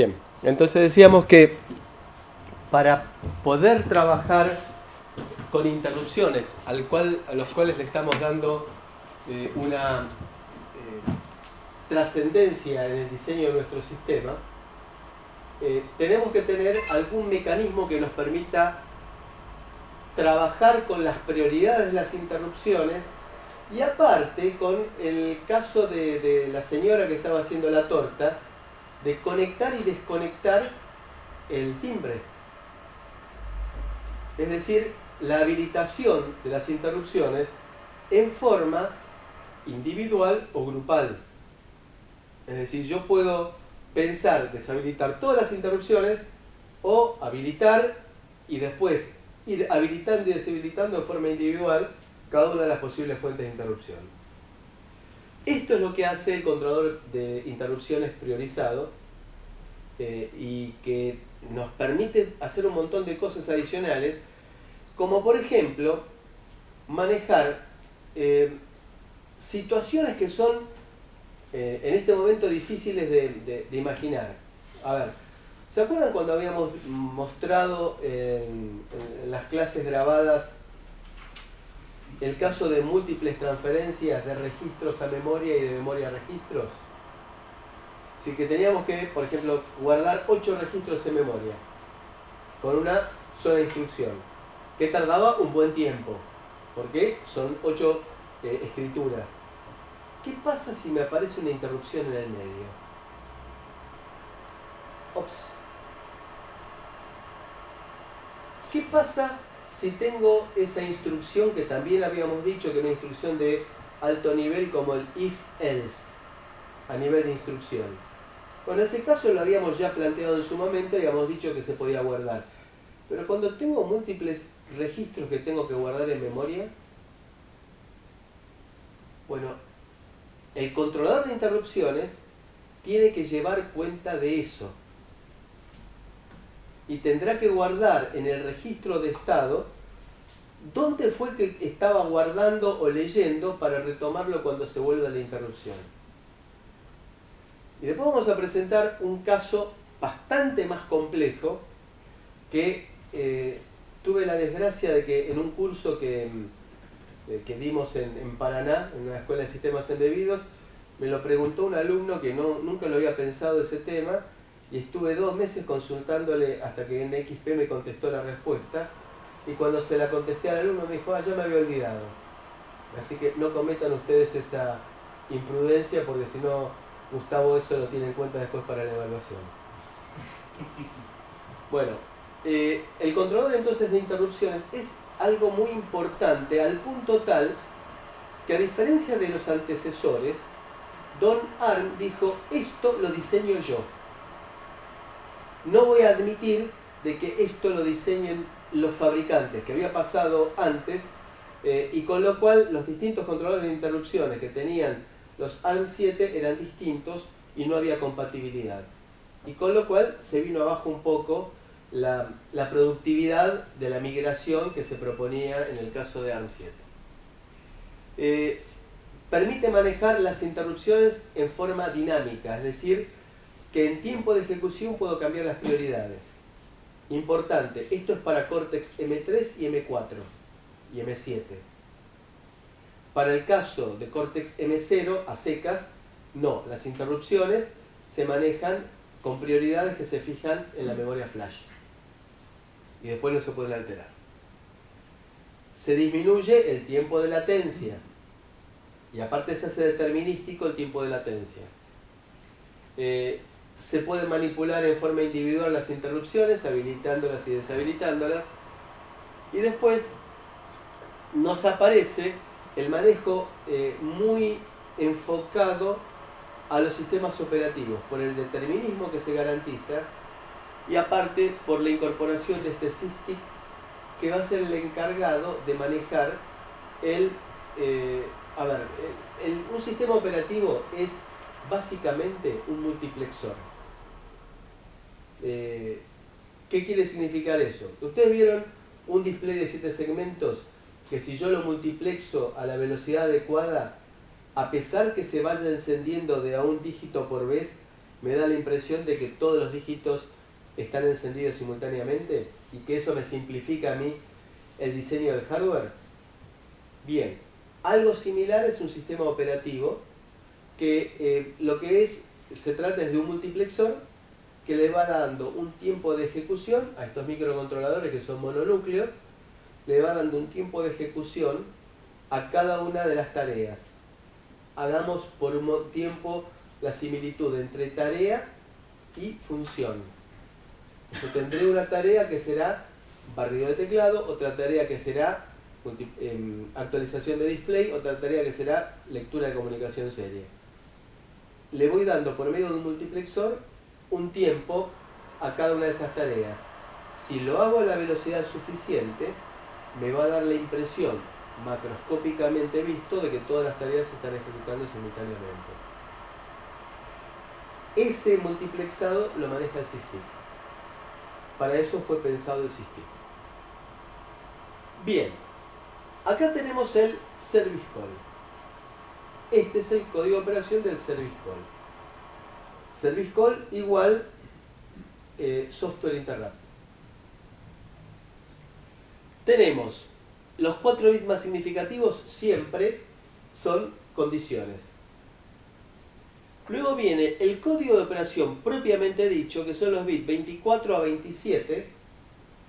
Bien, entonces decíamos que para poder trabajar con interrupciones a los cuales le estamos dando una trascendencia en el diseño de nuestro sistema, tenemos que tener algún mecanismo que nos permita trabajar con las prioridades de las interrupciones y aparte con el caso de la señora que estaba haciendo la torta, de conectar y desconectar el timbre. Es decir, la habilitación de las interrupciones en forma individual o grupal. Es decir, yo puedo pensar deshabilitar todas las interrupciones o habilitar y después ir habilitando y deshabilitando de forma individual cada una de las posibles fuentes de interrupción. Esto es lo que hace el controlador de interrupciones priorizado y que nos permite hacer un montón de cosas adicionales, como por ejemplo manejar situaciones que son en este momento difíciles de imaginar. A ver, ¿se acuerdan cuando habíamos mostrado en las clases grabadas el caso de múltiples transferencias de registros a memoria y de memoria a registros? Así que teníamos que, por ejemplo, guardar 8 registros en memoria con una sola instrucción, que tardaba un buen tiempo, porque son 8 escrituras. ¿Qué pasa si me aparece una interrupción en el medio? Ops. ¿Qué pasa si tengo esa instrucción que también habíamos dicho que era una instrucción de alto nivel como el if-else, a nivel de instrucción? Bueno, ese caso lo habíamos ya planteado en su momento y habíamos dicho que se podía guardar. Pero cuando tengo múltiples registros que tengo que guardar en memoria, bueno, el controlador de interrupciones tiene que llevar cuenta de eso. Y tendrá que guardar en el registro de estado dónde fue que estaba guardando o leyendo para retomarlo cuando se vuelva la interrupción. Y después vamos a presentar un caso bastante más complejo que tuve la desgracia de que en un curso que dimos en Paraná, en una escuela de sistemas embebidos, me lo preguntó un alumno que nunca lo había pensado ese tema y estuve 2 meses consultándole hasta que en XP me contestó la respuesta y cuando se la contesté al alumno me dijo, ya me había olvidado. Así que no cometan ustedes esa imprudencia porque si no Gustavo eso lo tiene en cuenta después para la evaluación. Bueno, el controlador entonces de interrupciones es algo muy importante al punto tal que a diferencia de los antecesores, Don Arm dijo, esto lo diseño yo. No voy a admitir de que esto lo diseñen los fabricantes, que había pasado antes, y con lo cual los distintos controladores de interrupciones que tenían los ARM7 eran distintos y no había compatibilidad. Y con lo cual se vino abajo un poco la productividad de la migración que se proponía en el caso de ARM7. Permite manejar las interrupciones en forma dinámica, es decir, que en tiempo de ejecución puedo cambiar las prioridades. Importante, esto es para Cortex M3 y M4 y M7. Para el caso de Cortex M0 a secas, no, las interrupciones se manejan con prioridades que se fijan en la memoria flash y después no se pueden alterar. Se disminuye el tiempo de latencia y aparte se hace determinístico el tiempo de latencia. Se puede manipular en forma individual las interrupciones, habilitándolas y deshabilitándolas. Y después nos aparece el manejo muy enfocado a los sistemas operativos, por el determinismo que se garantiza y aparte por la incorporación de este SysTick que va a ser el encargado de manejar un sistema operativo es básicamente un multiplexor. ¿Qué quiere significar eso? Ustedes vieron un display de 7 segmentos que si yo lo multiplexo a la velocidad adecuada, a pesar que se vaya encendiendo de a un dígito por vez, me da la impresión de que todos los dígitos están encendidos simultáneamente y que eso me simplifica a mí el diseño del hardware. Bien, algo similar es un sistema operativo que lo que se trata es de un multiplexor que le va dando un tiempo de ejecución a estos microcontroladores que son mononúcleos, le va dando un tiempo de ejecución a cada una de las tareas. Hagamos por un tiempo la similitud entre tarea y función. Yo tendré una tarea que será barrido de teclado, otra tarea que será actualización de display, otra tarea que será lectura de comunicación serie. Le voy dando por medio de un multiplexor un tiempo a cada una de esas tareas. Si lo hago a la velocidad suficiente, me va a dar la impresión, macroscópicamente visto, de que todas las tareas se están ejecutando simultáneamente. Ese multiplexado lo maneja el SysTick. Para eso fue pensado el SysTick. Bien, acá tenemos el service call. Este es el código de operación del service call. Service call igual software interrupt. Tenemos los 4 bits más significativos, siempre son condiciones. Luego viene el código de operación propiamente dicho, que son los bits 24 a 27,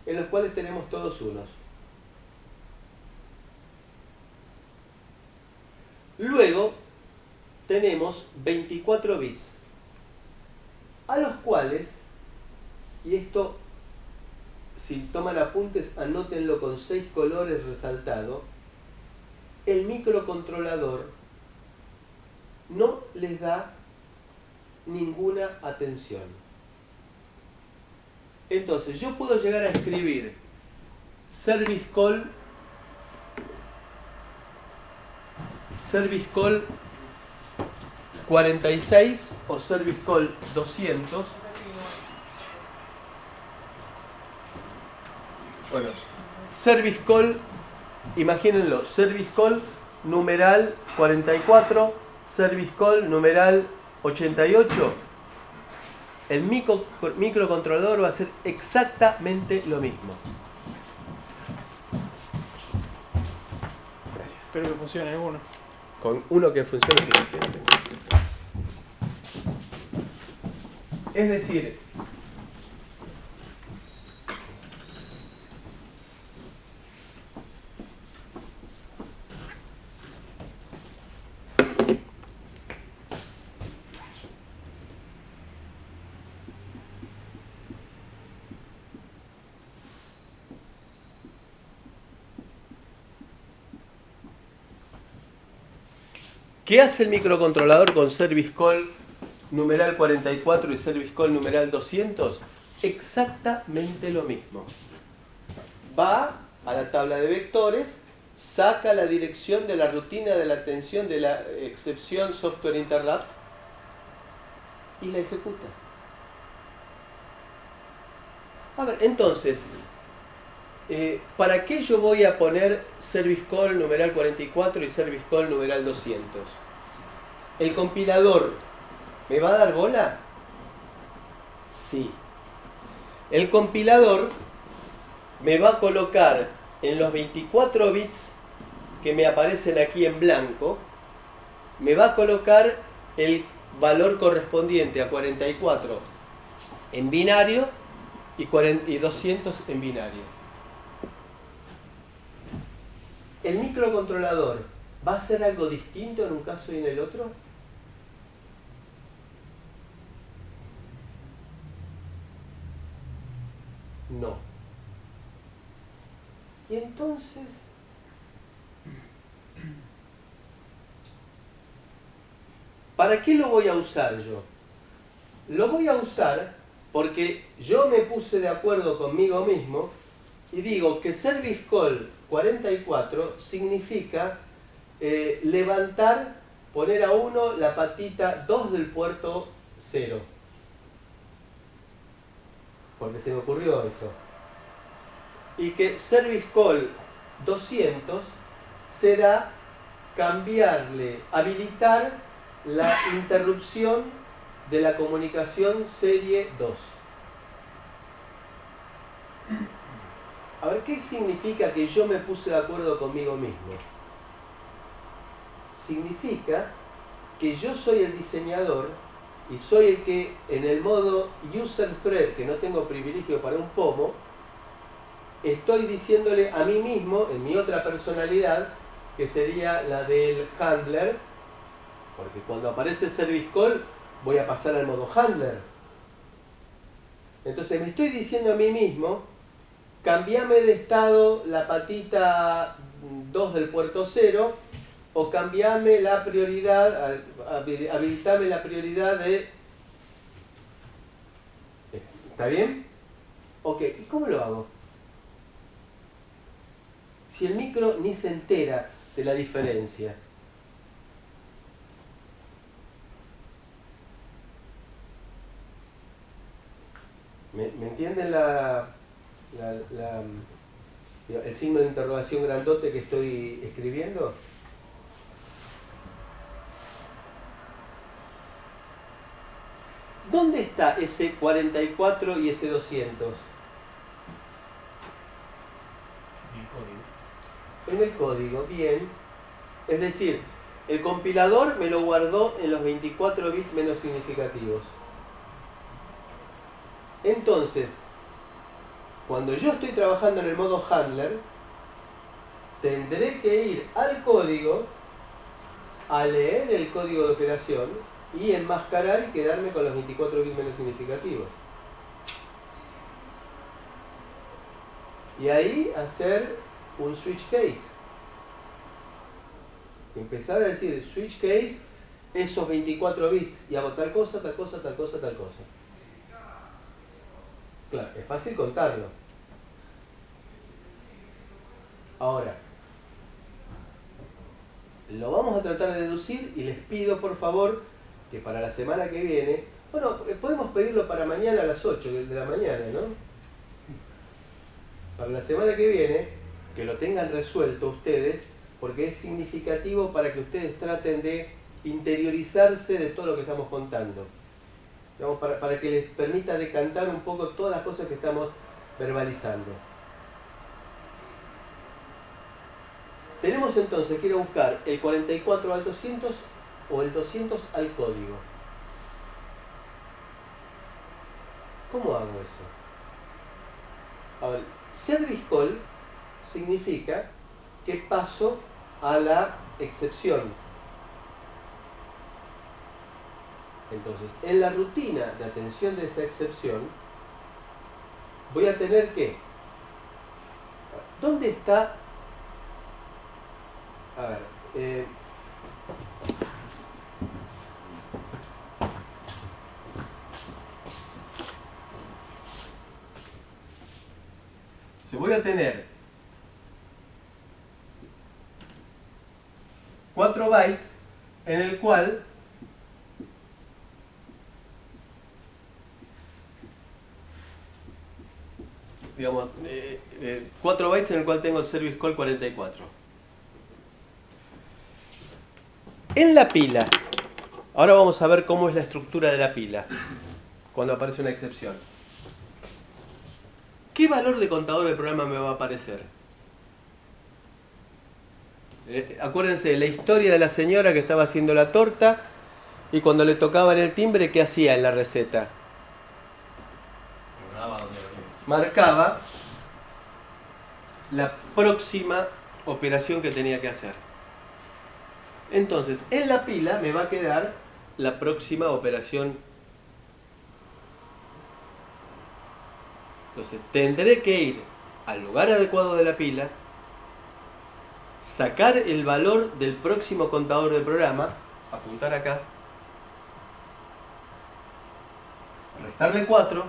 en los cuales tenemos todos unos. Luego tenemos 24 bits, a los cuales, y esto, si toman apuntes, anótenlo con 6 colores resaltados, el microcontrolador no les da ninguna atención. Entonces, yo puedo llegar a escribir service call 46 o service call 200. Bueno, service call, imagínenlo, service call numeral 44, service call numeral 88. El microcontrolador va a hacer exactamente lo mismo. Espero que funcione alguno. Con uno que funcione suficiente. Es decir, ¿qué hace el microcontrolador con service call numeral 44 y service call numeral 200? Exactamente lo mismo. Va a la tabla de vectores, saca la dirección de la rutina de la atención de la excepción software interrupt y la ejecuta. A ver, entonces, ¿para qué yo voy a poner service call numeral 44 y service call numeral 200? ¿El compilador me va a dar bola? Sí. El compilador me va a colocar en los 24 bits que me aparecen aquí en blanco, me va a colocar el valor correspondiente a 44 en binario y 200 en binario. ¿El microcontrolador va a hacer algo distinto en un caso y en el otro? No. Y entonces, ¿para qué lo voy a usar yo? Lo voy a usar porque yo me puse de acuerdo conmigo mismo y digo que service call 44 significa levantar, poner a 1 la patita 2 del puerto 0. Porque se me ocurrió eso. Y que service call 200 será cambiarle, habilitar la interrupción de la comunicación serie 2. A ver, ¿qué significa que yo me puse de acuerdo conmigo mismo? Significa que yo soy el diseñador y soy el que en el modo user thread, que no tengo privilegio para un pomo, estoy diciéndole a mí mismo, en mi otra personalidad, que sería la del handler, porque cuando aparece el service call voy a pasar al modo handler. Entonces me estoy diciendo a mí mismo, cambiame de estado la patita 2 del puerto 0, o cambiame la prioridad, habilitame la prioridad de... ¿Está bien? Ok, ¿y cómo lo hago? Si el micro ni se entera de la diferencia. ¿Me entienden el signo de interrogación grandote que estoy escribiendo? ¿Dónde está ese 44 y ese 200? En el código, bien. Es decir, el compilador me lo guardó en los 24 bits menos significativos. Entonces, cuando yo estoy trabajando en el modo handler, tendré que ir al código a leer el código de operación y enmascarar y quedarme con los 24 bits menos significativos. Y ahí hacer un switch case. Empezar a decir switch case, esos 24 bits, y hago tal cosa, tal cosa, tal cosa, tal cosa. Claro, es fácil contarlo. Ahora, lo vamos a tratar de deducir y les pido por favor que para la semana que viene, bueno, podemos pedirlo para mañana a las 8 de la mañana, ¿no? Para la semana que viene, que lo tengan resuelto ustedes, porque es significativo para que ustedes traten de interiorizarse de todo lo que estamos contando. Digamos, para que les permita decantar un poco todas las cosas que estamos verbalizando. Tenemos entonces que ir a buscar el 44 al 200 o el 200 al código. ¿Cómo hago eso? A ver, service call significa que paso a la excepción. Entonces, en la rutina de atención de esa excepción, voy a tener que... ¿Dónde está? A ver... si voy a tener 4 bytes en el cual digamos 4 bytes en el cual tengo el service call 44. En la pila, ahora vamos a ver cómo es la estructura de la pila cuando aparece una excepción. ¿Qué valor de contador de programa me va a aparecer? Acuérdense de la historia de la señora que estaba haciendo la torta y cuando le tocaban el timbre, ¿qué hacía en la receta? Marcaba la próxima operación que tenía que hacer. Entonces, en la pila me va a quedar la próxima operación. Entonces, tendré que ir al lugar adecuado de la pila, sacar el valor del próximo contador de programa, apuntar acá, restarle 4,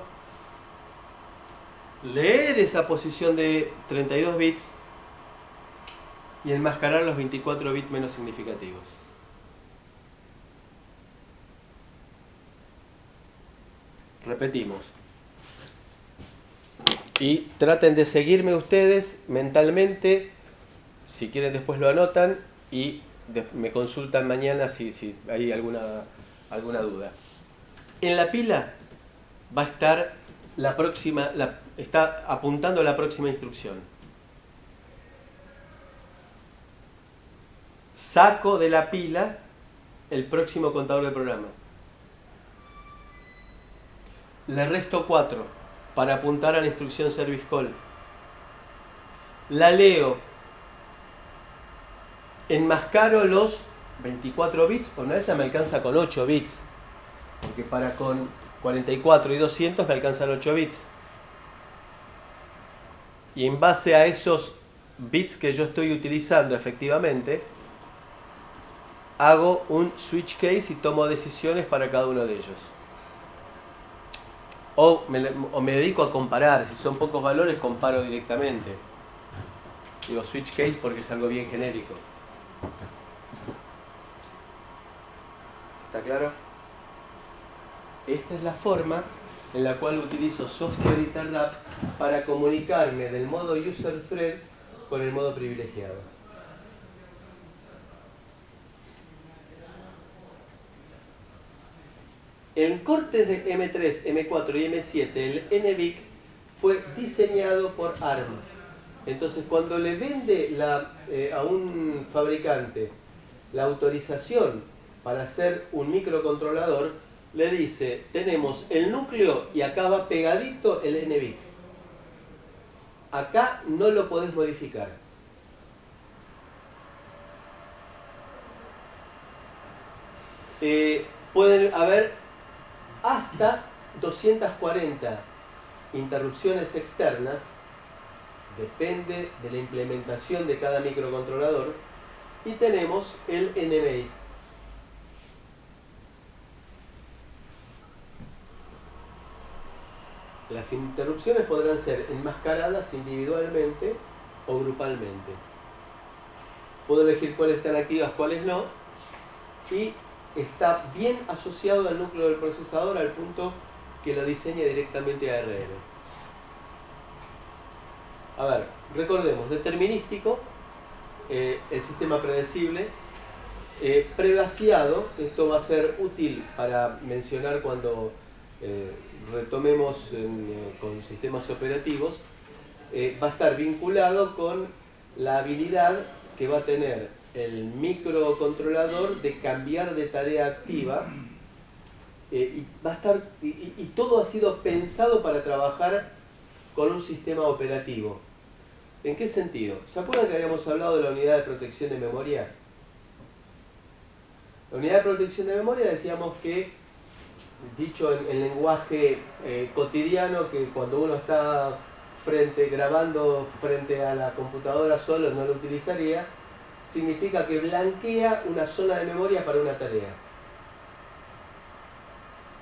leer esa posición de 32 bits y enmascarar los 24 bits menos significativos. Repetimos. Y traten de seguirme ustedes mentalmente, si quieren después lo anotan y me consultan mañana si hay alguna duda. En la pila va a estar está apuntando a la próxima instrucción. Saco de la pila el próximo contador de programa. Le resto 4 para apuntar a la instrucción service call. La leo. Enmascaro los 24 bits, por una vez me alcanza con 8 bits. Porque para con 44 y 200 me alcanzan 8 bits. Y en base a esos bits que yo estoy utilizando efectivamente, hago un switch case y tomo decisiones para cada uno de ellos. O me dedico a comparar. Si son pocos valores, comparo directamente. Digo switch case porque es algo bien genérico. ¿Está claro? Esta es la forma en la cual utilizo Software Interrupt para comunicarme del modo user thread con el modo privilegiado. En cortes de M3, M4 y M7, el NVIC fue diseñado por ARM. Entonces, cuando le vende a un fabricante la autorización para hacer un microcontrolador, le dice, tenemos el núcleo y acá va pegadito el NVIC. Acá no lo podés modificar. Pueden haber hasta 240 interrupciones externas, depende de la implementación de cada microcontrolador, y tenemos el NMI. Las interrupciones podrán ser enmascaradas individualmente o grupalmente. Puedo elegir cuáles están activas, cuáles no, y está bien asociado al núcleo del procesador al punto que lo diseña directamente ARM. A ver, recordemos, determinístico, el sistema predecible, prevaciado, esto va a ser útil para mencionar cuando retomemos con sistemas operativos, va a estar vinculado con la habilidad que va a tener el microcontrolador de cambiar de tarea activa, y va a estar, y todo ha sido pensado para trabajar con un sistema operativo. ¿En qué sentido? ¿Se acuerdan que habíamos hablado de la unidad de protección de memoria? La unidad de protección de memoria decíamos que, dicho en lenguaje cotidiano, que cuando uno está grabando frente a la computadora solo no lo utilizaría, significa que blanquea una zona de memoria para una tarea.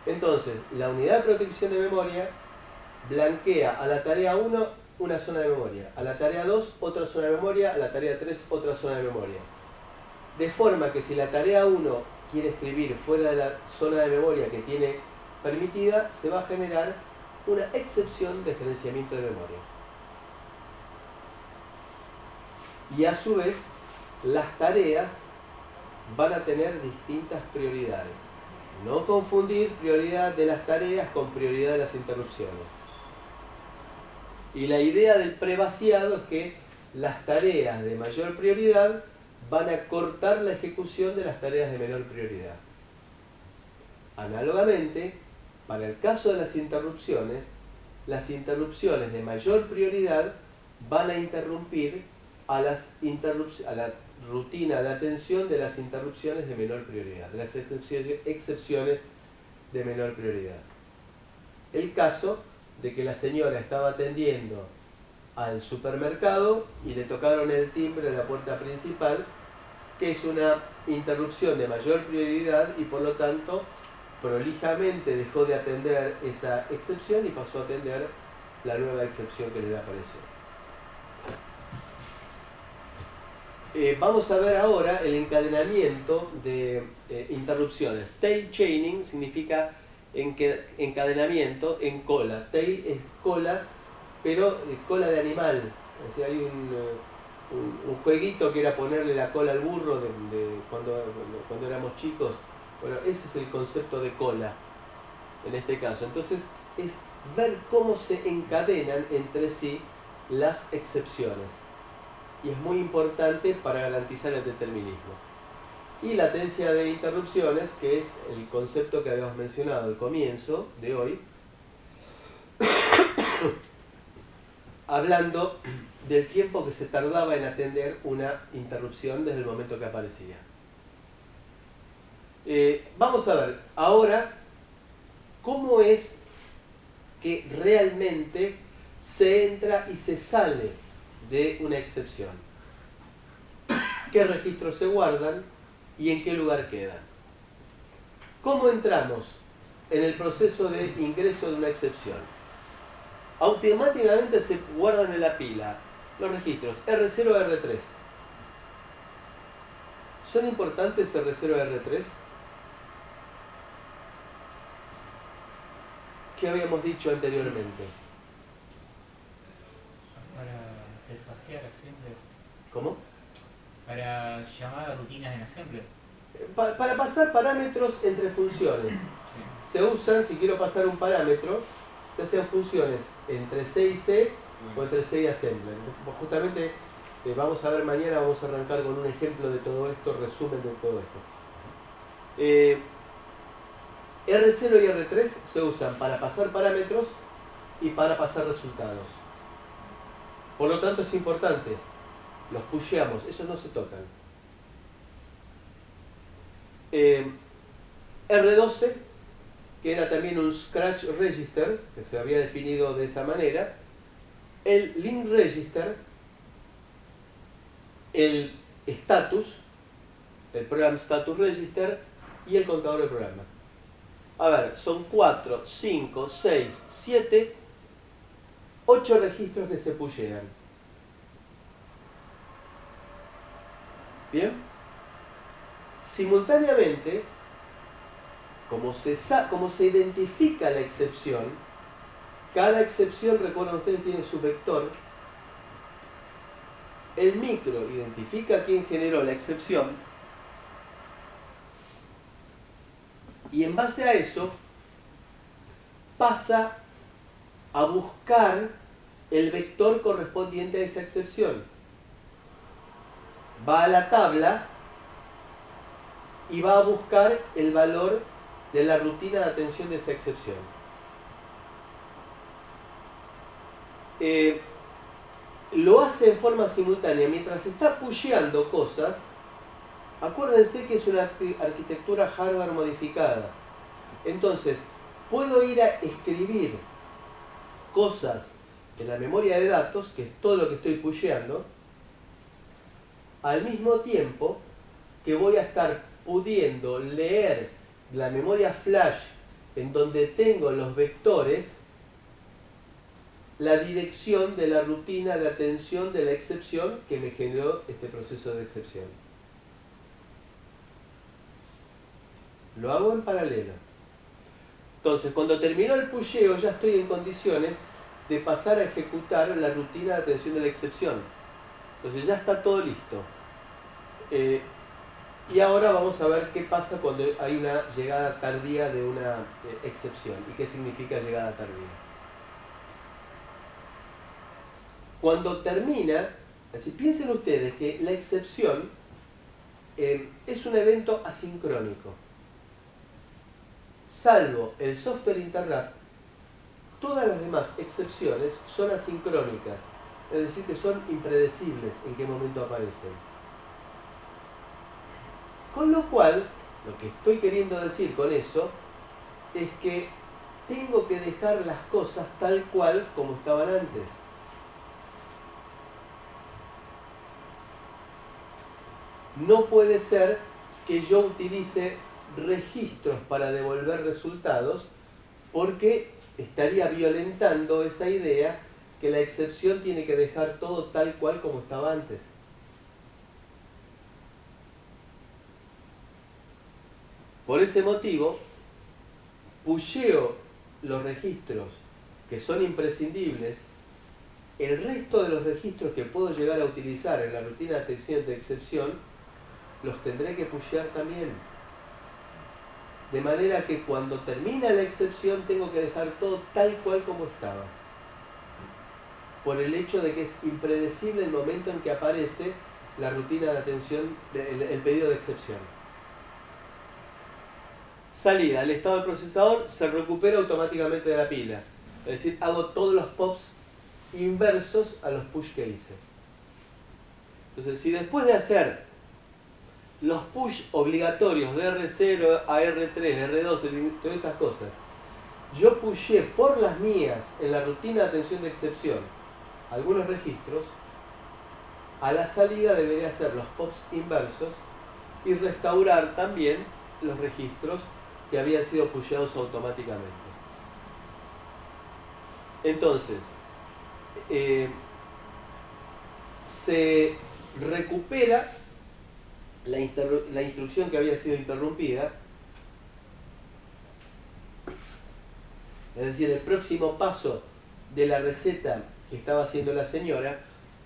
Entonces, la unidad de protección de memoria blanquea a la tarea 1 una zona de memoria, a la tarea 2 otra zona de memoria, a la tarea 3 otra zona de memoria. De forma que si la tarea 1 quiere escribir fuera de la zona de memoria que tiene permitida, se va a generar una excepción de gerenciamiento de memoria. Y a su vez, las tareas van a tener distintas prioridades. No confundir prioridad de las tareas con prioridad de las interrupciones. Y la idea del prevaciado es que las tareas de mayor prioridad van a cortar la ejecución de las tareas de menor prioridad. Análogamente, para el caso de las interrupciones de mayor prioridad van a interrumpir a la rutina de atención de las interrupciones de menor prioridad, de las excepciones de menor prioridad. El caso de que la señora estaba atendiendo al supermercado y le tocaron el timbre de la puerta principal, que es una interrupción de mayor prioridad y por lo tanto prolijamente dejó de atender esa excepción y pasó a atender la nueva excepción que le apareció. Vamos a ver ahora el encadenamiento de interrupciones. Tail chaining significa encadenamiento en cola. Tail es cola, pero cola de animal. O sea, hay un jueguito que era ponerle la cola al burro cuando éramos chicos. Bueno, ese es el concepto de cola. en este caso. Entonces, es ver cómo se encadenan entre sí las excepciones. Y es muy importante para garantizar el determinismo. Y la latencia de interrupciones, que es el concepto que habíamos mencionado al comienzo de hoy, hablando del tiempo que se tardaba en atender una interrupción desde el momento que aparecía. Vamos a ver ahora cómo es que realmente se entra y se sale de una excepción. ¿Qué registros se guardan y en qué lugar quedan? ¿Cómo entramos en el proceso de ingreso de una excepción? Automáticamente se guardan en la pila los registros R0 y R3. ¿Son importantes R0 y R3? ¿Qué habíamos dicho anteriormente? Para desfasear assembler. ¿Cómo? Para llamar a rutinas en assembler. Para pasar parámetros entre funciones. Sí. Se usan, si quiero pasar un parámetro, ya sean funciones entre C y C o entre C y assembler. Justamente vamos a ver mañana, vamos a arrancar con un ejemplo de todo esto, resumen de todo esto. R0 y R3 se usan para pasar parámetros y para pasar resultados. Por lo tanto es importante, los pusheamos, esos no se tocan. R12, que era también un scratch register, que se había definido de esa manera, el link register, el status, el program status register y el contador de programa. A ver, son 4, 5, 6, 7, 8 registros que se pushean. ¿Bien? Simultáneamente, como se identifica la excepción, cada excepción, recuerden ustedes, tiene su vector. El micro identifica a quién generó la excepción y en base a eso pasa a buscar el vector correspondiente a esa excepción. Va a la tabla y va a buscar el valor de la rutina de atención de esa excepción. Lo hace en forma simultánea. Mientras está pusheando cosas, acuérdense que es una arquitectura hardware modificada. Entonces, puedo ir a escribir cosas en la memoria de datos, que es todo lo que estoy pusheando, al mismo tiempo que voy a estar pudiendo leer la memoria flash en donde tengo los vectores, la dirección de la rutina de atención de la excepción que me generó este proceso de excepción. Lo hago en paralelo. Entonces, cuando termino el pusheo, ya estoy en condiciones de pasar a ejecutar la rutina de atención de la excepción. Entonces ya está todo listo. Y ahora vamos a ver qué pasa cuando hay una llegada tardía de una excepción y qué significa llegada tardía. Cuando termina, así piensen ustedes que la excepción es un evento asincrónico. Salvo el software interrupt, todas las demás excepciones son asincrónicas, es decir, que son impredecibles en qué momento aparecen. Con lo cual, lo que estoy queriendo decir con eso es que tengo que dejar las cosas tal cual como estaban antes. No puede ser que yo utilice registros para devolver resultados porque estaría violentando esa idea que la excepción tiene que dejar todo tal cual como estaba antes. Por ese motivo, pusheo los registros que son imprescindibles. El resto de los registros que puedo llegar a utilizar en la rutina de atención de excepción, los tendré que pushear también. De manera que cuando termina la excepción tengo que dejar todo tal cual como estaba. Por el hecho de que es impredecible el momento en que aparece la rutina de atención, el pedido de excepción. Salida, el estado del procesador se recupera automáticamente de la pila. Es decir, hago todos los pops inversos a los push que hice. Entonces, si después de hacer los push obligatorios de R0 a R3, R2, todas estas cosas, yo pushé por las mías en la rutina de atención de excepción algunos registros, a la salida debería hacer los pops inversos y restaurar también los registros que habían sido pusheados automáticamente. Entonces, se recupera la instrucción que había sido interrumpida, es decir, el próximo paso de la receta que estaba haciendo la señora,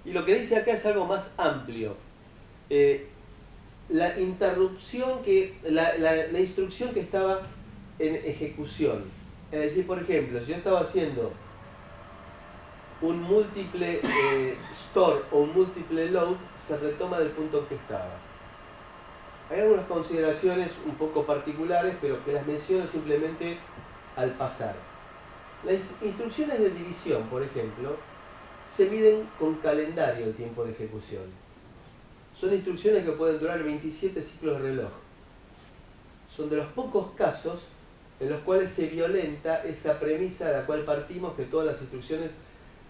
y lo que dice acá es algo más amplio. La interrupción la instrucción que estaba en ejecución, es decir, por ejemplo, si yo estaba haciendo un múltiple store o un múltiple load, se retoma del punto en que estaba. Hay algunas consideraciones un poco particulares, pero que las menciono simplemente al pasar. Las instrucciones de división, por ejemplo, se miden con calendario el tiempo de ejecución. Son instrucciones que pueden durar 27 ciclos de reloj. Son de los pocos casos en los cuales se violenta esa premisa de la cual partimos, que todas las instrucciones,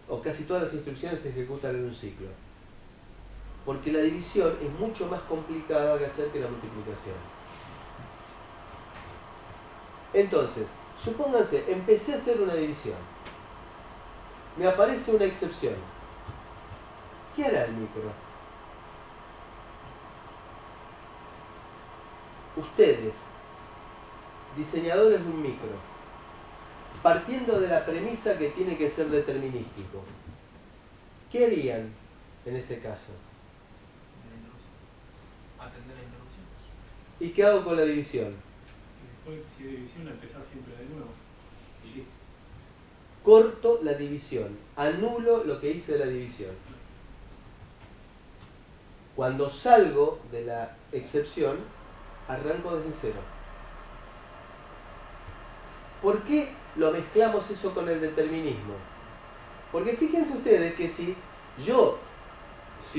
o casi todas las instrucciones, se ejecutan en un ciclo. Porque la división es mucho más complicada de hacer que la multiplicación. Entonces, supónganse, empecé a hacer una división. Me aparece una excepción. ¿Qué hará el micro? Ustedes, diseñadores de un micro, partiendo de la premisa que tiene que ser determinístico, ¿qué harían en ese caso? Atender la interrupción. ¿Y qué hago con la división? Y después, si hay división, empezás siempre de nuevo. Y listo. Corto la división, anulo lo que hice de la división. Cuando salgo de la excepción, arranco desde cero. ¿Por qué lo mezclamos eso con el determinismo? Porque fíjense ustedes que si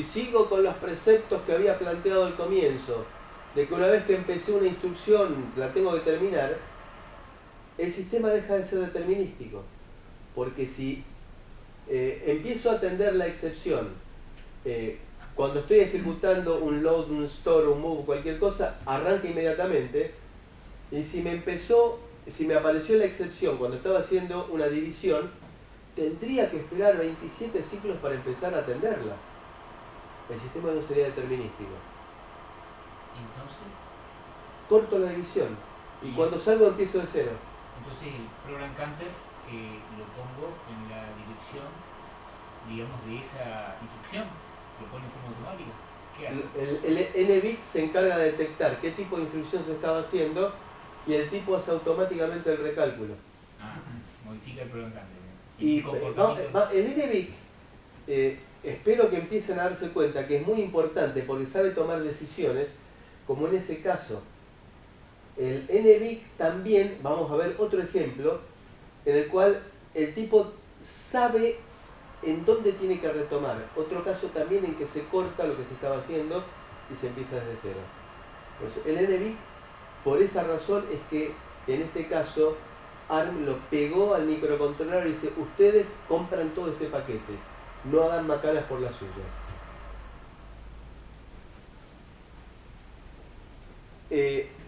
sigo con los preceptos que había planteado al comienzo, de que una vez que empecé una instrucción la tengo que terminar, el sistema deja de ser determinístico. Porque si empiezo a atender la excepción, cuando estoy ejecutando un load, un store, un move, cualquier cosa, arranca inmediatamente. Y si me apareció la excepción cuando estaba haciendo una división, tendría que esperar 27 ciclos para empezar a atenderla. El sistema no sería determinístico. Entonces, Corto la división. Y cuando salgo empiezo de cero. entonces el program counter lo pongo en la dirección, digamos, de esa instrucción. Lo pone en forma automática. ¿Qué hace? El NBit se encarga de detectar qué tipo de instrucción se estaba haciendo y el tipo hace automáticamente el recálculo. Ah, modifica el program counter. Y el comportamiento. el NBit, espero que empiecen a darse cuenta que es muy importante porque sabe tomar decisiones, como en ese caso. El NBit también, vamos a ver otro ejemplo, en el cual el tipo sabe en dónde tiene que retomar. Otro caso también en que se corta lo que se estaba haciendo y se empieza desde cero. Pues el NBit, por esa razón es que en este caso ARM lo pegó al microcontrolador y dice: ustedes compran todo este paquete, no hagan macanas por las suyas.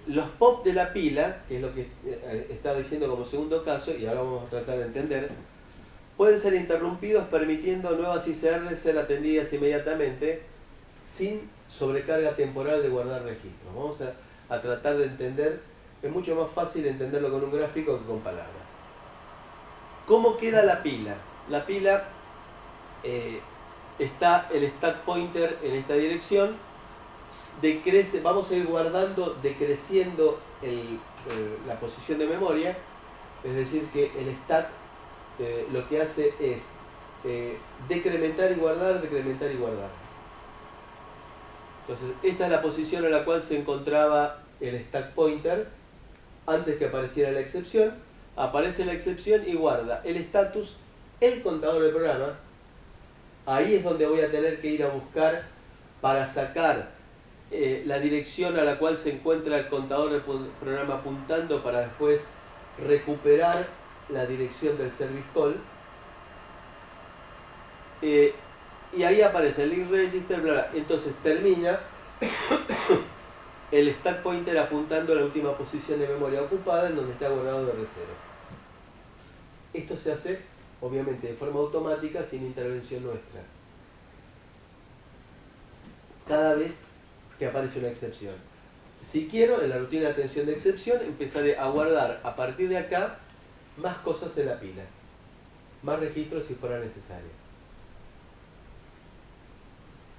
Los pop de la pila, que es lo que estaba diciendo como segundo caso, y ahora vamos a tratar de entender, pueden ser interrumpidos permitiendo nuevas ICR ser atendidas inmediatamente sin sobrecarga temporal de guardar registros. Vamos a tratar de entender, es mucho más fácil entenderlo con un gráfico que con palabras. ¿Cómo queda la pila? La pila está el stack pointer en esta dirección, decrece, vamos a ir guardando, decreciendo la posición de memoria, es decir que el stack lo que hace es decrementar y guardar, decrementar y guardar. Entonces esta es la posición en la cual se encontraba el stack pointer antes que apareciera la excepción. Aparece la excepción y guarda el status, el contador del programa. Ahí es donde voy a tener que ir a buscar para sacar la dirección a la cual se encuentra el contador del programa apuntando para después recuperar la dirección del service call. Y ahí aparece el link register, bla, bla. Entonces termina el stack pointer apuntando a la última posición de memoria ocupada en donde está guardado R0. Esto se hace obviamente de forma automática sin intervención nuestra. Cada vez que aparece una excepción. Si quiero, en la rutina de atención de excepción, empezaré a guardar a partir de acá más cosas en la pila. Más registros si fuera necesario.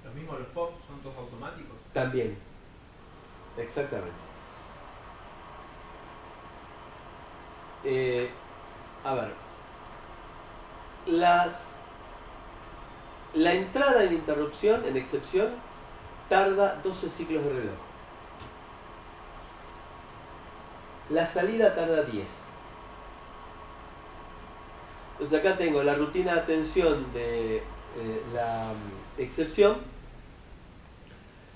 Los mismos los pops son todos automáticos. También. Exactamente. A ver. La entrada en interrupción, en excepción, tarda 12 ciclos de reloj. La salida tarda 10. Entonces acá tengo la rutina de atención de la excepción.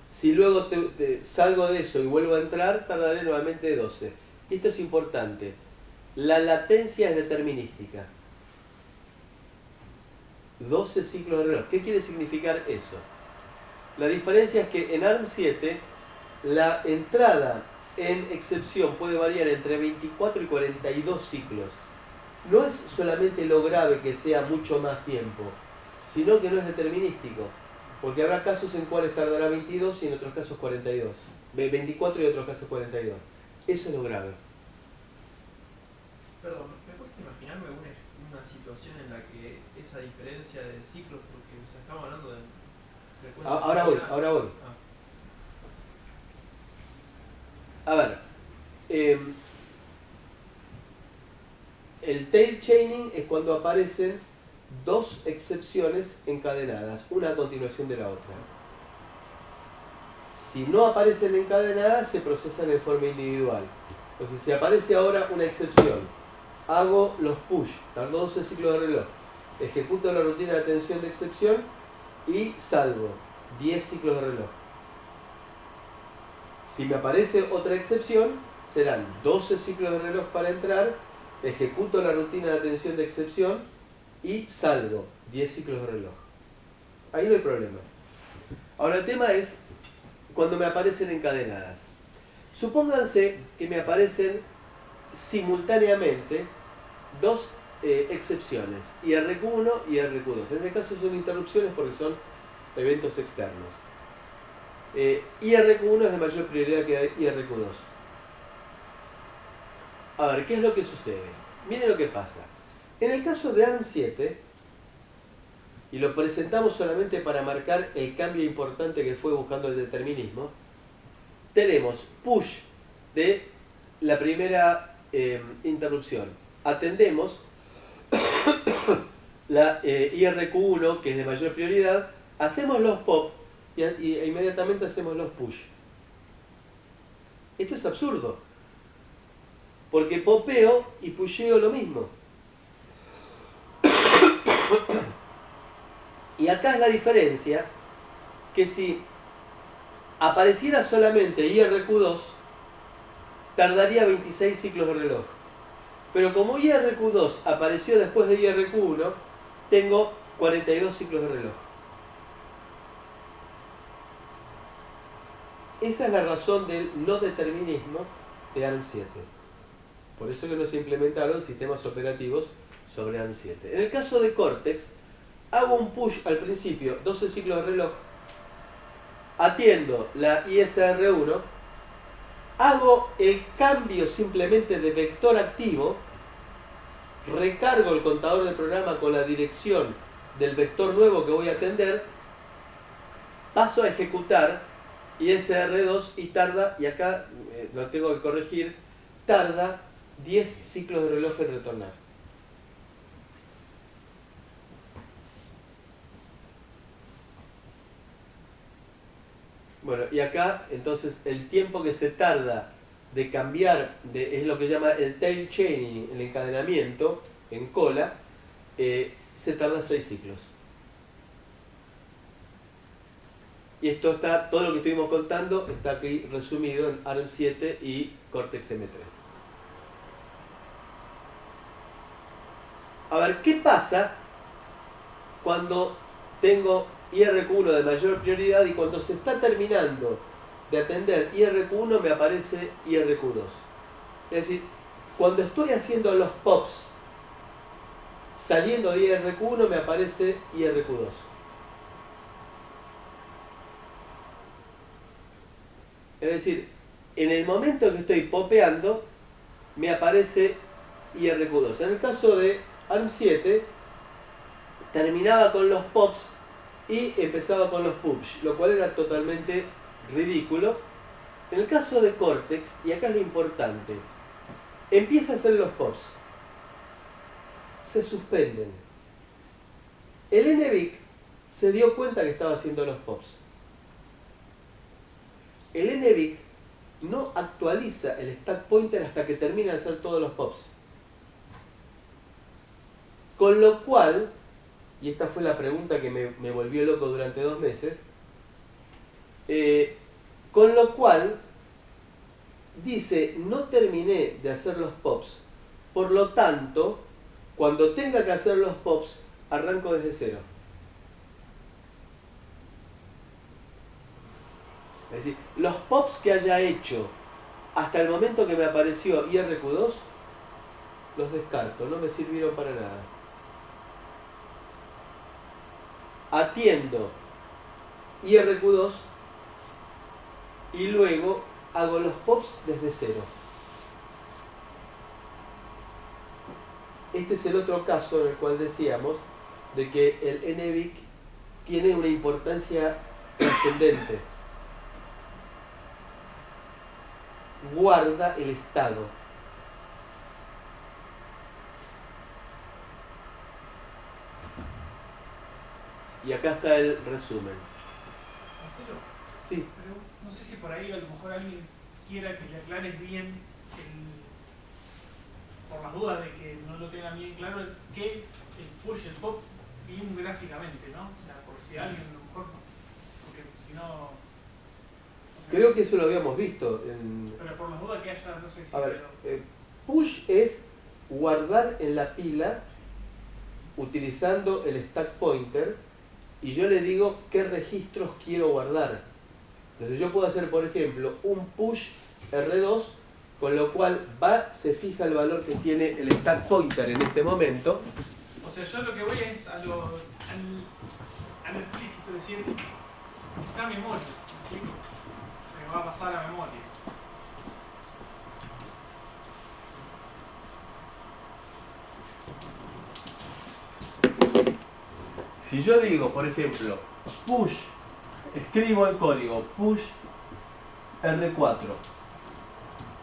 Si luego salgo de eso y vuelvo a entrar, tardaré nuevamente 12. Esto es importante. La latencia es determinística. 12 ciclos de reloj. ¿Qué quiere significar eso? La diferencia es que en ARM7 la entrada en excepción puede variar entre 24 y 42 ciclos. No es solamente lo grave que sea mucho más tiempo, sino que no es determinístico. Porque habrá casos en cuales tardará 22 y en otros casos 42. 24 y en otros casos 42. Eso es lo grave. Perdón, ¿me puedes imaginarme una situación en la que esa diferencia de ciclos, porque estamos hablando de frecuencia... Ahora voy. A ver, el tail chaining es cuando aparecen dos excepciones encadenadas, una a continuación de la otra. Si no aparecen encadenadas, se procesan en forma individual. Entonces, si aparece ahora una excepción, hago los push, tardo 12 ciclos de reloj, ejecuto la rutina de atención de excepción y salgo 10 ciclos de reloj. Si me aparece otra excepción, serán 12 ciclos de reloj para entrar, ejecuto la rutina de atención de excepción y salgo 10 ciclos de reloj. Ahí no hay problema. Ahora el tema es cuando me aparecen encadenadas. Supónganse que me aparecen simultáneamente dos excepciones, IRQ1 y IRQ2. En este caso son interrupciones porque son eventos externos. IRQ1 es de mayor prioridad que IRQ2. A ver, ¿qué es lo que sucede? Miren lo que pasa. En el caso de ARM7, y lo presentamos solamente para marcar el cambio importante que fue buscando el determinismo, tenemos push de la primera interrupción. Atendemos la IRQ1, que es de mayor prioridad, hacemos los pop y inmediatamente hacemos los push. Esto es absurdo, porque popeo y pusheo lo mismo. Y acá es la diferencia, que si apareciera solamente IRQ2, tardaría 26 ciclos de reloj. Pero como IRQ2 apareció después de IRQ1, tengo 42 ciclos de reloj. Esa es la razón del no determinismo de ARM7. Por eso que no se implementaron sistemas operativos sobre ARM7. En el caso de Cortex, hago un push al principio, 12 ciclos de reloj, atiendo la ISR1, hago el cambio simplemente de vector activo, recargo el contador del programa con la dirección del vector nuevo que voy a atender, paso a ejecutar ISR2 y tarda, y acá lo tengo que corregir, tarda 10 ciclos de reloj en retornar. Bueno, y acá entonces el tiempo que se tarda de cambiar, es lo que llama el tail chaining, el encadenamiento en cola, se tarda 6 ciclos. Y esto está, todo lo que estuvimos contando está aquí resumido en ARM7 y Cortex M3. A ver, ¿qué pasa cuando tengo IRQ1 de mayor prioridad y cuando se está terminando de atender IRQ1 me aparece IRQ2? Es decir, cuando estoy haciendo los POPs saliendo de IRQ1 me aparece IRQ2. Es decir, en el momento que estoy popeando me aparece IRQ2. En el caso de ARM7 terminaba con los POPs y empezaba con los push, lo cual era totalmente ridículo. En el caso de Cortex, y acá es lo importante, empieza a hacer los POPs, se suspenden. El NVIC se dio cuenta que estaba haciendo los POPs. El NVIC no actualiza el stack pointer hasta que termina de hacer todos los POPs. Con lo cual, y esta fue la pregunta que me volvió loco durante 2 meses, con lo cual dice, no terminé de hacer los POPs, por lo tanto, cuando tenga que hacer los POPs, arranco desde cero. Es decir, los POPs que haya hecho hasta el momento que me apareció IRQ2, los descarto, no me sirvieron para nada. Atiendo IRQ2 y luego hago los POPs desde cero. Este es el otro caso en el cual decíamos de que el NVIC tiene una importancia trascendente. Guarda el estado. Y acá está el resumen. Marcelo, Sí. pero no sé si por ahí a lo mejor alguien quiera que le aclares bien, por las dudas de que no lo tengan bien claro, qué es el push y el pop bien gráficamente, ¿no? O sea, por si alguien a lo mejor, porque si no... Creo que eso lo habíamos visto. Pero por las dudas que haya, no sé si... A ver, push es guardar en la pila utilizando el stack pointer y yo le digo qué registros quiero guardar. Entonces yo puedo hacer, por ejemplo, un push R2, con lo cual se fija el valor que tiene el stack pointer en este momento. O sea, yo lo que voy es a lo explícito, es decir, está memoria, ¿sí? Me va a pasar a memoria. Si yo digo, por ejemplo, push, escribo el código push R4,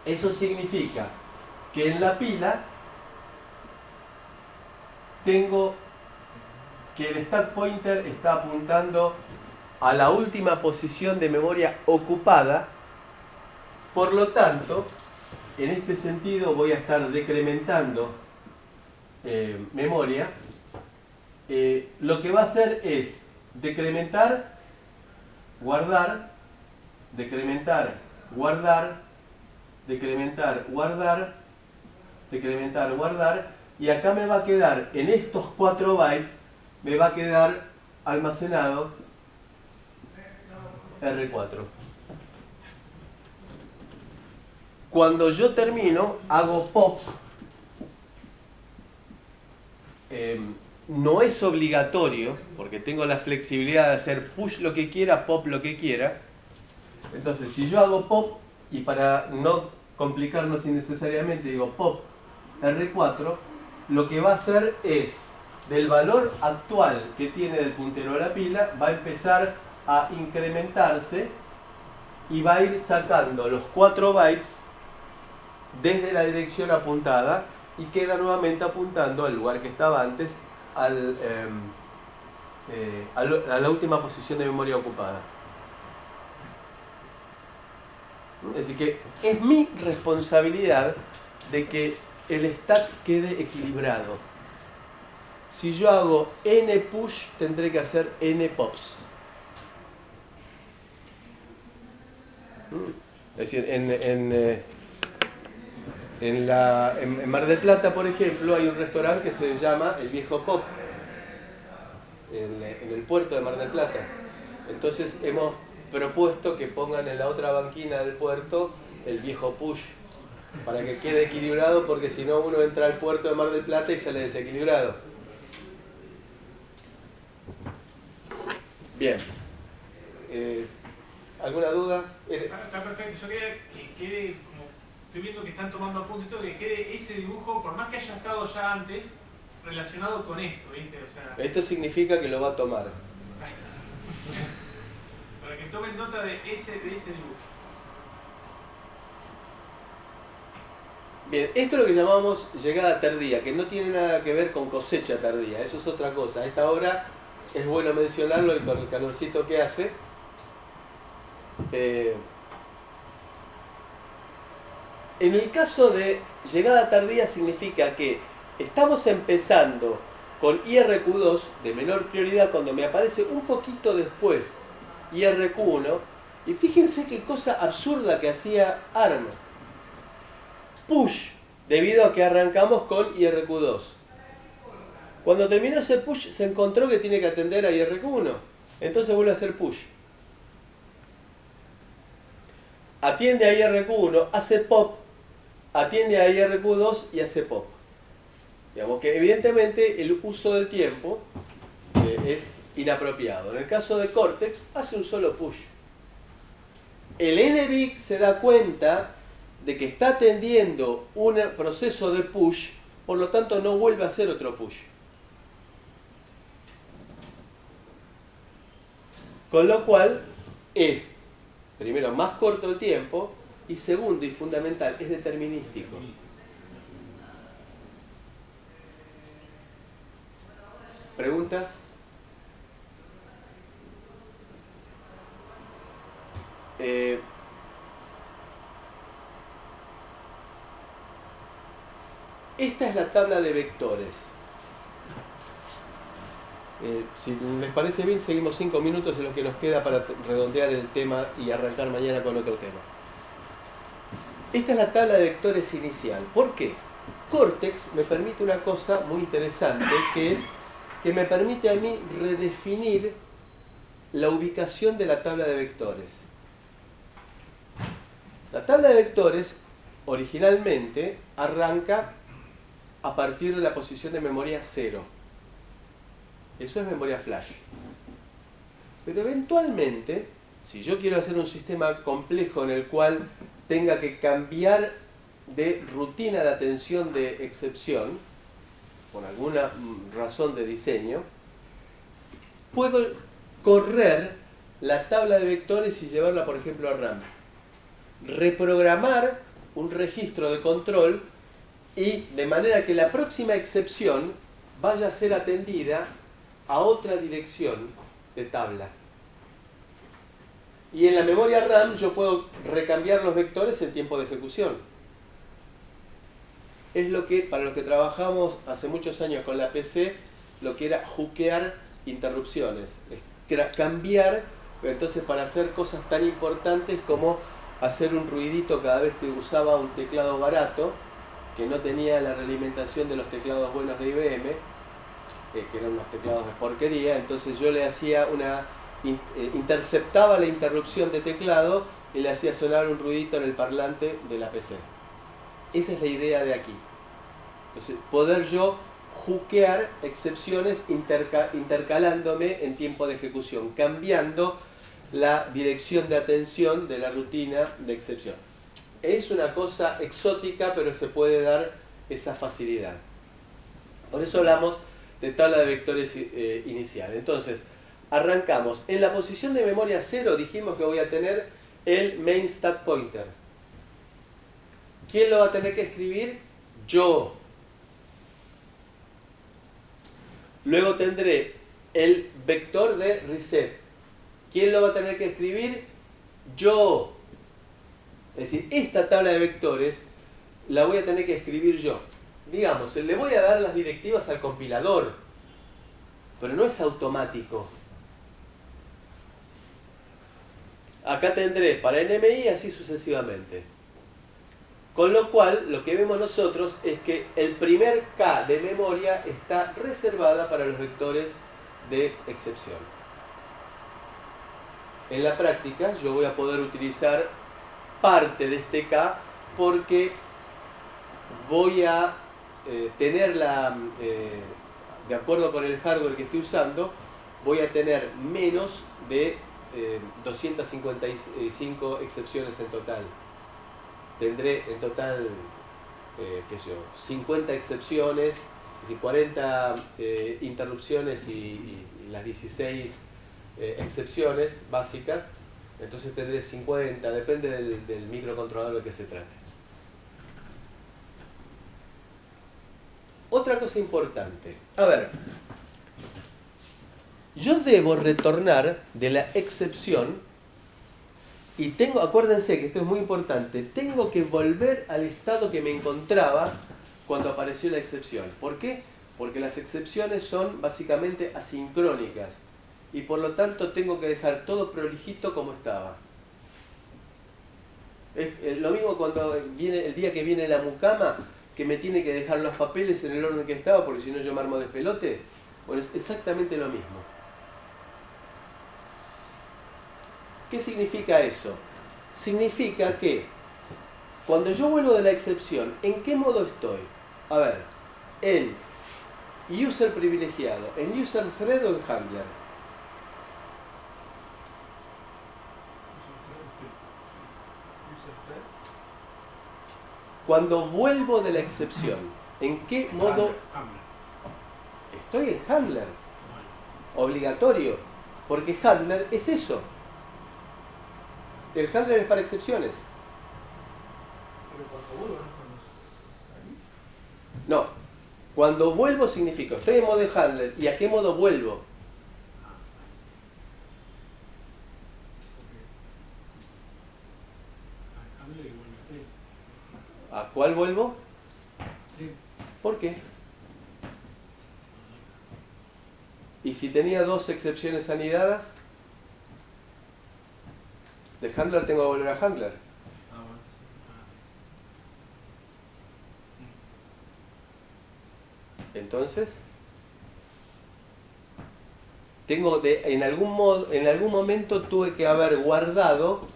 eso significa que en la pila tengo que el stack pointer está apuntando a la última posición de memoria ocupada. Por lo tanto, en este sentido voy a estar decrementando memoria. Lo que va a hacer es decrementar, guardar, decrementar, guardar, decrementar, guardar, decrementar, guardar, y acá me va a quedar, en estos 4 bytes, me va a quedar almacenado R4. Cuando yo termino, hago pop. No es obligatorio, porque tengo la flexibilidad de hacer push lo que quiera, pop lo que quiera. Entonces, si yo hago pop, y para no complicarnos innecesariamente, digo pop R4, lo que va a hacer es, del valor actual que tiene del puntero de la pila, va a empezar a incrementarse y va a ir sacando los 4 bytes desde la dirección apuntada y queda nuevamente apuntando al lugar que estaba antes, a la última posición de memoria ocupada. Es decir, que es mi responsabilidad de que el stack quede equilibrado. Si yo hago n push, tendré que hacer n pops. Es decir, en Mar del Plata, por ejemplo, hay un restaurante que se llama El Viejo Pop, en el puerto de Mar del Plata. Entonces hemos propuesto que pongan en la otra banquina del puerto El Viejo Push, para que quede equilibrado, porque si no uno entra al puerto de Mar del Plata y sale desequilibrado. Bien. ¿Alguna duda? Está perfecto. Yo quería que quede, como estoy viendo que están tomando apuntes y todo, que quede ese dibujo, por más que haya estado ya antes, relacionado con esto, ¿viste? O sea, Esto significa que lo va a tomar. para que tomen nota de ese dibujo. Bien, esto es lo que llamamos llegada tardía, que no tiene nada que ver con cosecha tardía, eso es otra cosa. A esta hora es bueno mencionarlo y con el calorcito que hace. En el caso de llegada tardía significa que estamos empezando con IRQ2 de menor prioridad cuando me aparece un poquito después IRQ1, y fíjense qué cosa absurda que hacía ARM. Push, debido a que arrancamos con IRQ2. Cuando terminó ese push se encontró que tiene que atender a IRQ1, entonces vuelve a hacer push. Atiende a IRQ1, hace pop, atiende a IRQ2 y hace pop. Digamos que evidentemente el uso del tiempo es inapropiado. En el caso de Cortex hace un solo push. El NBIC se da cuenta de que está atendiendo un proceso de push, por lo tanto no vuelve a hacer otro push. Con lo cual es, primero, más corto el tiempo, y segundo y fundamental, es determinístico. ¿Preguntas? Esta es la tabla de vectores. Si les parece bien, seguimos 5 minutos en lo que nos queda para redondear el tema y arrancar mañana con otro tema. Esta es la tabla de vectores inicial. ¿Por qué? Cortex me permite una cosa muy interesante, que es que me permite a mí redefinir la ubicación de la tabla de vectores. La tabla de vectores originalmente arranca a partir de la posición de memoria 0. Eso es memoria flash. Pero eventualmente, si yo quiero hacer un sistema complejo en el cual tenga que cambiar de rutina de atención de excepción, por alguna razón de diseño, puedo correr la tabla de vectores y llevarla, por ejemplo, a RAM. Reprogramar un registro de control y de manera que la próxima excepción vaya a ser atendida a otra dirección de tabla. Y en la memoria RAM yo puedo recambiar los vectores en tiempo de ejecución. Es lo que, para los que trabajamos hace muchos años con la PC, lo que era hookear interrupciones. Era cambiar, entonces para hacer cosas tan importantes como hacer un ruidito cada vez que usaba un teclado barato, que no tenía la realimentación de los teclados buenos de IBM, que eran unos teclados de porquería, entonces yo le hacía interceptaba la interrupción de teclado y le hacía sonar un ruidito en el parlante de la PC. Esa es la idea de aquí. Entonces, poder yo hookear excepciones intercalándome en tiempo de ejecución, cambiando la dirección de atención de la rutina de excepción. Es una cosa exótica, pero se puede dar esa facilidad. Por eso hablamos de tabla de vectores inicial. Entonces, arrancamos. En la posición de memoria 0 dijimos que voy a tener el main stack pointer. ¿Quién lo va a tener que escribir? Yo. Luego tendré el vector de reset. ¿Quién lo va a tener que escribir? Yo. Es decir, esta tabla de vectores la voy a tener que escribir yo. Digamos, le voy a dar las directivas al compilador, pero no es automático. Acá tendré para NMI y así sucesivamente. Con lo cual, lo que vemos nosotros es que el primer K de memoria está reservada para los vectores de excepción. En la práctica, yo voy a poder utilizar parte de este K porque voy a tener de acuerdo con el hardware que estoy usando, voy a tener menos de 255 excepciones en total. Tendré en total, qué sé yo, 50 excepciones, es decir, 40 interrupciones y las 16 excepciones básicas. Entonces tendré 50, depende del microcontrolador de que se trate. Otra cosa importante. A ver, yo debo retornar de la excepción y tengo, acuérdense que esto es muy importante, tengo que volver al estado que me encontraba cuando apareció la excepción. ¿Por qué? Porque las excepciones son básicamente asincrónicas y por lo tanto tengo que dejar todo prolijito como estaba. Es lo mismo cuando viene el día que viene la mucama, que me tiene que dejar los papeles en el orden que estaba porque si no yo me armo despelote. Bueno, es exactamente lo mismo. ¿Qué significa eso? Significa que cuando yo vuelvo de la excepción, ¿en qué modo estoy? A ver, en user privilegiado, en user thread o en handler. Cuando vuelvo de la excepción, ¿en qué modo estoy? En handler. Obligatorio. Porque handler es eso. El handler es para excepciones. Pero cuando vuelvo, ¿no? Cuando salís. No. Cuando vuelvo significa, estoy en modo de handler. ¿Y a qué modo vuelvo? ¿A cuál vuelvo? Sí. ¿Por qué? ¿Y si tenía dos excepciones anidadas? De handler tengo que volver a handler. Ah, bueno. Entonces, tengo en algún momento tuve que haber guardado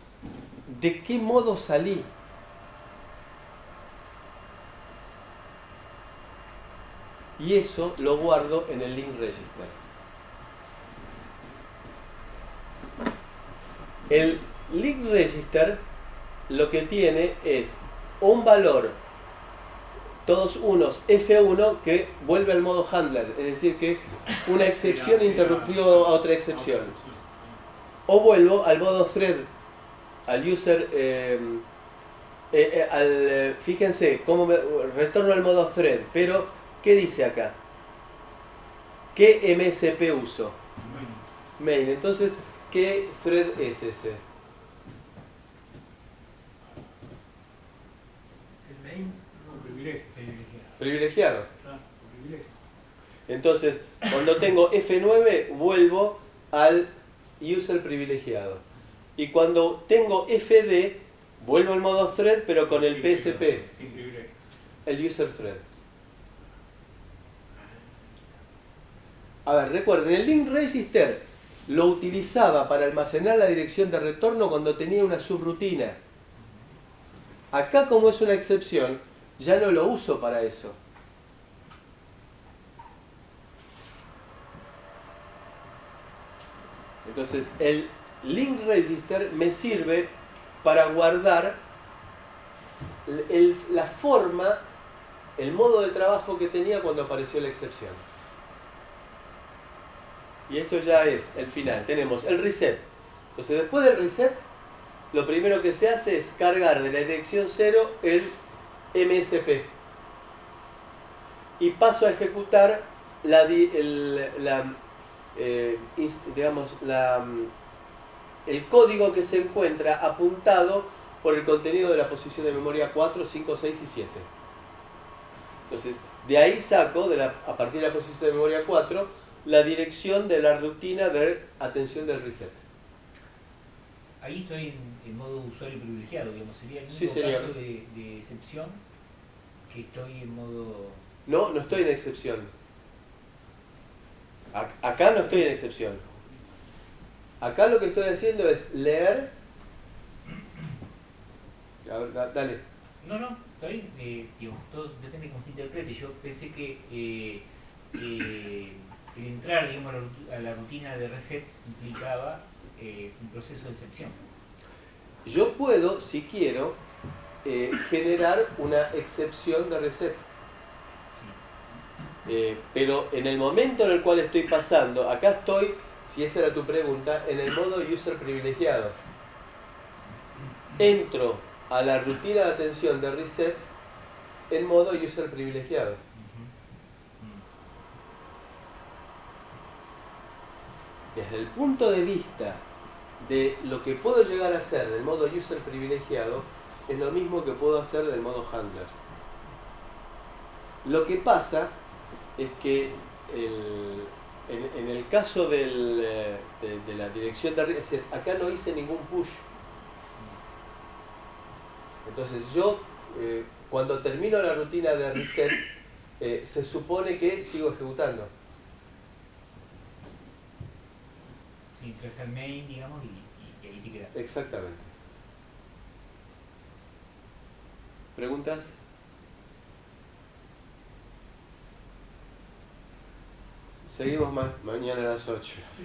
de qué modo salí. Y eso lo guardo en el link register. El link register lo que tiene es un valor, todos unos F1 que vuelve al modo handler, es decir que una excepción interrumpió a otra excepción. O vuelvo al modo thread, al user, fíjense cómo retorno al modo thread, pero ¿qué dice acá? ¿Qué MSP uso? Main. Entonces, ¿qué thread es ese? El main. Privilegiado. Claro, privilegio. Entonces, cuando tengo F9, vuelvo al user privilegiado. Y cuando tengo FD, vuelvo al modo thread, pero con el PSP, Sin privilegio. el user thread. A ver, recuerden, el link register lo utilizaba para almacenar la dirección de retorno cuando tenía una subrutina. Acá, como es una excepción, ya no lo uso para eso. Entonces, el link register me sirve para guardar la forma, el modo de trabajo que tenía cuando apareció la excepción. Y esto ya es el final. Tenemos el reset. Entonces, después del reset, lo primero que se hace es cargar de la dirección 0 el MSP. Y paso a ejecutar el código que se encuentra apuntado por el contenido de la posición de memoria 4, 5, 6 y 7. Entonces, de ahí saco, a partir de la posición de memoria 4, la dirección de la rutina de atención del reset. Ahí estoy en modo usuario privilegiado, digamos, sería el único Sí, señor. caso de excepción que estoy en modo... No estoy en excepción. Acá no estoy en excepción. Acá lo que estoy haciendo es leer. A ver, dale. No, está bien, digo, todo depende de cómo se interprete. Yo pensé que el entrar, digamos, a la rutina de reset implicaba un proceso de excepción. Yo puedo, si quiero, generar una excepción de reset. Pero en el momento en el cual estoy pasando, acá estoy, si esa era tu pregunta, en el modo user privilegiado. Entro a la rutina de atención de reset en modo user privilegiado. Desde el punto de vista de lo que puedo llegar a hacer del modo user privilegiado, es lo mismo que puedo hacer del modo handler. Lo que pasa es que en el caso de la dirección de reset, acá no hice ningún push. Entonces yo, cuando termino la rutina de reset, se supone que sigo ejecutando. Si entras al main, digamos, y ahí te quedas. Exactamente. ¿Preguntas? Seguimos mañana a las 8. Sí, sí.